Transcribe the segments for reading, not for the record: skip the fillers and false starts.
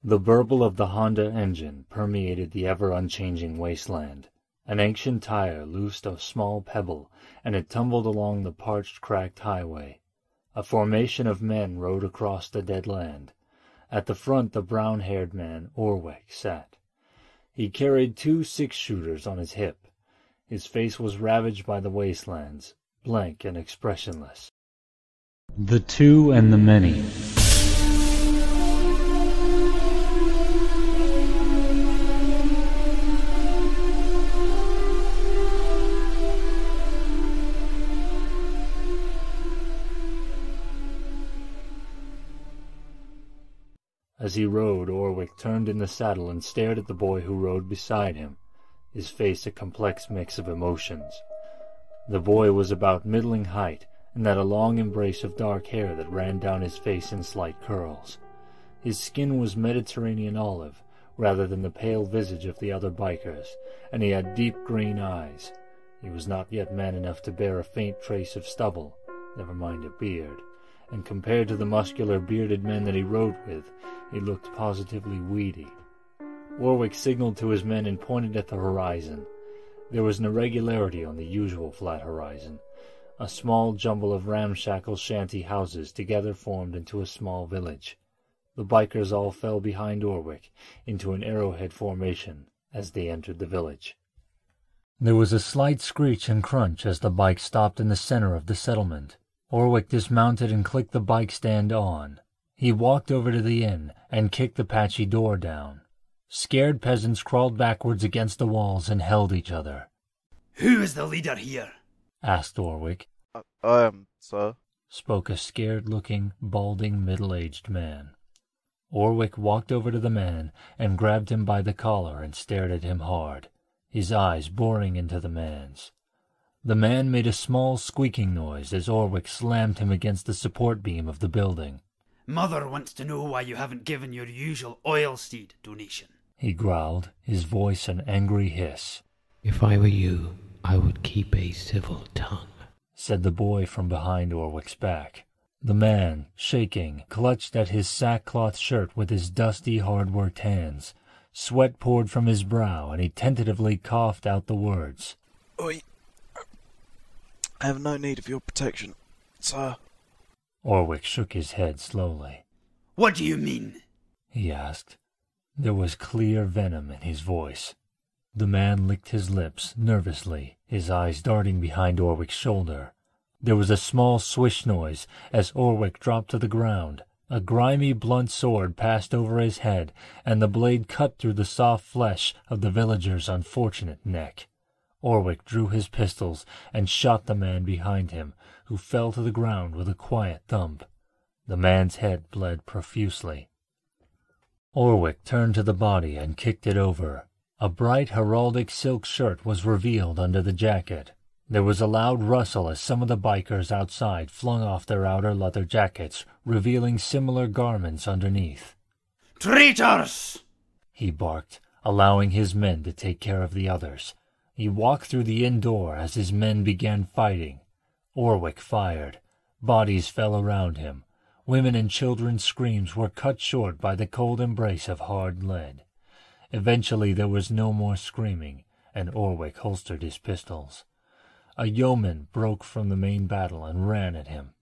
The burble of the Honda engine permeated the ever-unchanging wasteland. An ancient tire loosed a small pebble, and it tumbled along the parched, cracked highway. A formation of men rode across the dead land. At the front the brown-haired man, Orwick, sat. He carried 2 6-shooters on his hip. His face was ravaged by the wastelands, blank and expressionless. The Two and the Many. As he rode, Orwick turned in the saddle and stared at the boy who rode beside him, his face a complex mix of emotions. The boy was about middling height, and had a long embrace of dark hair that ran down his face in slight curls. His skin was Mediterranean olive, rather than the pale visage of the other bikers, and he had deep green eyes. He was not yet man enough to bear a faint trace of stubble, never mind a beard, and compared to the muscular bearded men that he rode with, he looked positively weedy. Orwick signaled to his men and pointed at the horizon. There was an irregularity on the usual flat horizon. A small jumble of ramshackle shanty houses together formed into a small village. The bikers all fell behind Orwick into an arrowhead formation as they entered the village. There was a slight screech and crunch as the bike stopped in the center of the settlement. Orwick dismounted and clicked the bike stand on. He walked over to the inn and kicked the patchy door down. Scared peasants crawled backwards against the walls and held each other. "Who is the leader here?" asked Orwick. I am, sir, spoke a scared-looking, balding, middle-aged man. Orwick walked over to the man and grabbed him by the collar and stared at him hard, his eyes boring into the man's. The man made a small squeaking noise as Orwick slammed him against the support beam of the building. "Mother wants to know why you haven't given your usual oilseed donation," he growled, his voice an angry hiss. "If I were you, I would keep a civil tongue," said the boy from behind Orwick's back. The man, shaking, clutched at his sackcloth shirt with his dusty, hard-worked hands. Sweat poured from his brow, and he tentatively coughed out the words. I have no need of your protection, sir. Orwick shook his head slowly. "What do you mean?" he asked. There was clear venom in his voice. The man licked his lips nervously, his eyes darting behind Orwick's shoulder. There was a small swish noise as Orwick dropped to the ground. A grimy, blunt sword passed over his head, and the blade cut through the soft flesh of the villager's unfortunate neck. Orwick drew his pistols and shot the man behind him, who fell to the ground with a quiet thump. The man's head bled profusely. Orwick turned to the body and kicked it over. A bright heraldic silk shirt was revealed under the jacket. There was a loud rustle as some of the bikers outside flung off their outer leather jackets, revealing similar garments underneath. "Traitors!" he barked, allowing his men to take care of the others. He walked through the inn door as his men began fighting. Orwick fired. Bodies fell around him. Women and children's screams were cut short by the cold embrace of hard lead. Eventually there was no more screaming, and Orwick holstered his pistols. A yeoman broke from the main battle and ran at him.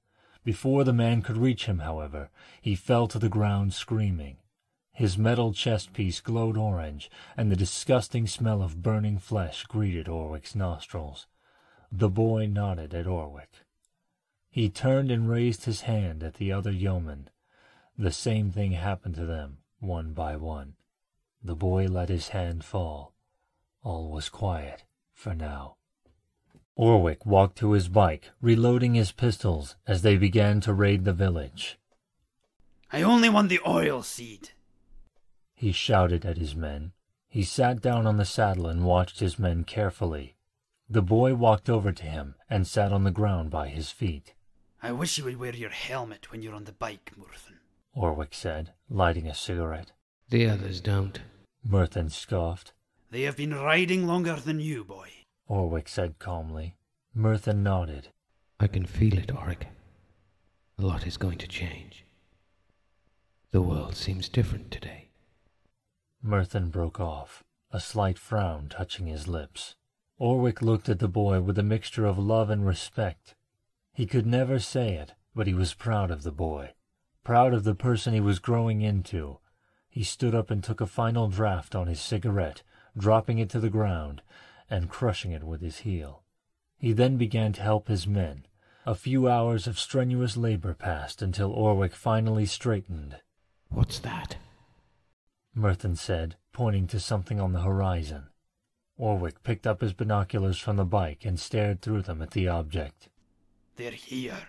Before the man could reach him, however, he fell to the ground screaming. His metal chest piece glowed orange, and the disgusting smell of burning flesh greeted Orwick's nostrils. The boy nodded at Orwick. He turned and raised his hand at the other yeomen. The same thing happened to them, one by one. The boy let his hand fall. All was quiet, for now. Orwick walked to his bike, reloading his pistols as they began to raid the village. "I only want the oil seed," he shouted at his men. He sat down on the saddle and watched his men carefully. The boy walked over to him and sat on the ground by his feet. "I wish you would wear your helmet when you're on the bike, Murthan," Orwick said, lighting a cigarette. "The others don't," Murthan scoffed. "They have been riding longer than you, boy," Orwick said calmly. Murthan nodded. "I can feel it, Orwick. A lot is going to change. The world seems different today." Merthin broke off, a slight frown touching his lips. Orwick looked at the boy with a mixture of love and respect. He could never say it, but he was proud of the boy, proud of the person he was growing into. He stood up and took a final draft on his cigarette, dropping it to the ground and crushing it with his heel. He then began to help his men. A few hours of strenuous labor passed until Orwick finally straightened. What's that? Merthin said, pointing to something on the horizon. Orwick picked up his binoculars from the bike and stared through them at the object. They're here,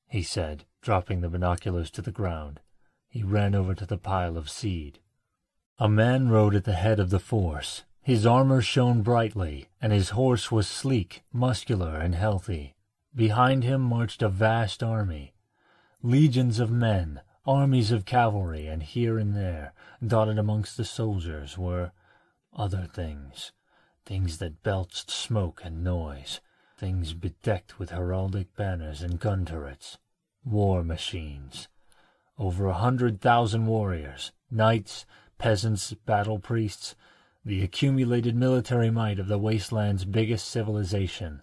he said, dropping the binoculars to the ground. He ran over to the pile of seed. A man rode at the head of the force. His armor shone brightly, and his horse was sleek, muscular, and healthy. Behind him marched a vast army. Legions of men, armies of cavalry, and here and there, dotted amongst the soldiers, were other things. Things that belched smoke and noise. Things bedecked with heraldic banners and gun turrets. War machines. Over 100,000 warriors, knights, peasants, battle priests, the accumulated military might of the wasteland's biggest civilization,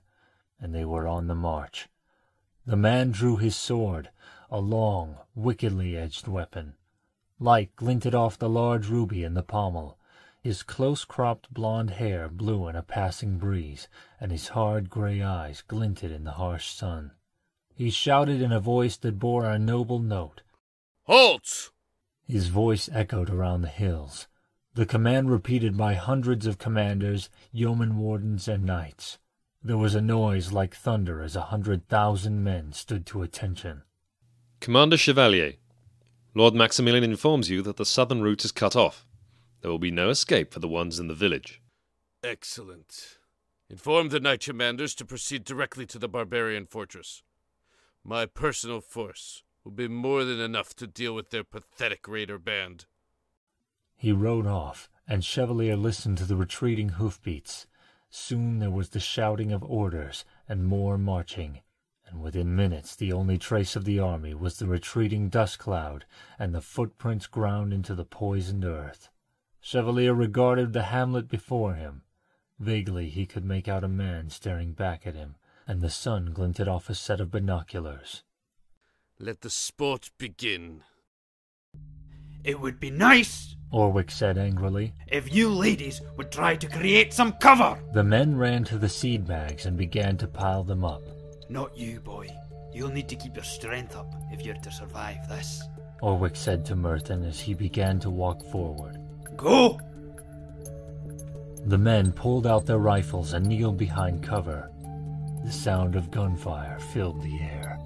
and they were on the march. The man drew his sword, a long, wickedly edged weapon. Light glinted off the large ruby in the pommel. His close-cropped blond hair blew in a passing breeze, and his hard gray eyes glinted in the harsh sun. He shouted in a voice that bore a noble note. "Halt!" His voice echoed around the hills, the command repeated by hundreds of commanders, yeoman wardens, and knights. There was a noise like thunder as 100,000 men stood to attention. Commander Chevalier, Lord Maximilian informs you that the southern route is cut off. There will be no escape for the ones in the village. Excellent. Inform the knight commanders to proceed directly to the barbarian fortress. My personal force will be more than enough to deal with their pathetic raider band. He rode off, and Chevalier listened to the retreating hoofbeats. Soon there was the shouting of orders and more marching, and within minutes the only trace of the army was the retreating dust cloud and the footprints ground into the poisoned earth. Chevalier regarded the hamlet before him. Vaguely he could make out a man staring back at him, and the sun glinted off a set of binoculars. Let the sport begin. It would be nice, Orwick said angrily, if you ladies would try to create some cover. The men ran to the seed bags and began to pile them up. Not you, boy. You'll need to keep your strength up if you're to survive this, Orwick said to Merthin as he began to walk forward. Go! The men pulled out their rifles and kneeled behind cover. The sound of gunfire filled the air.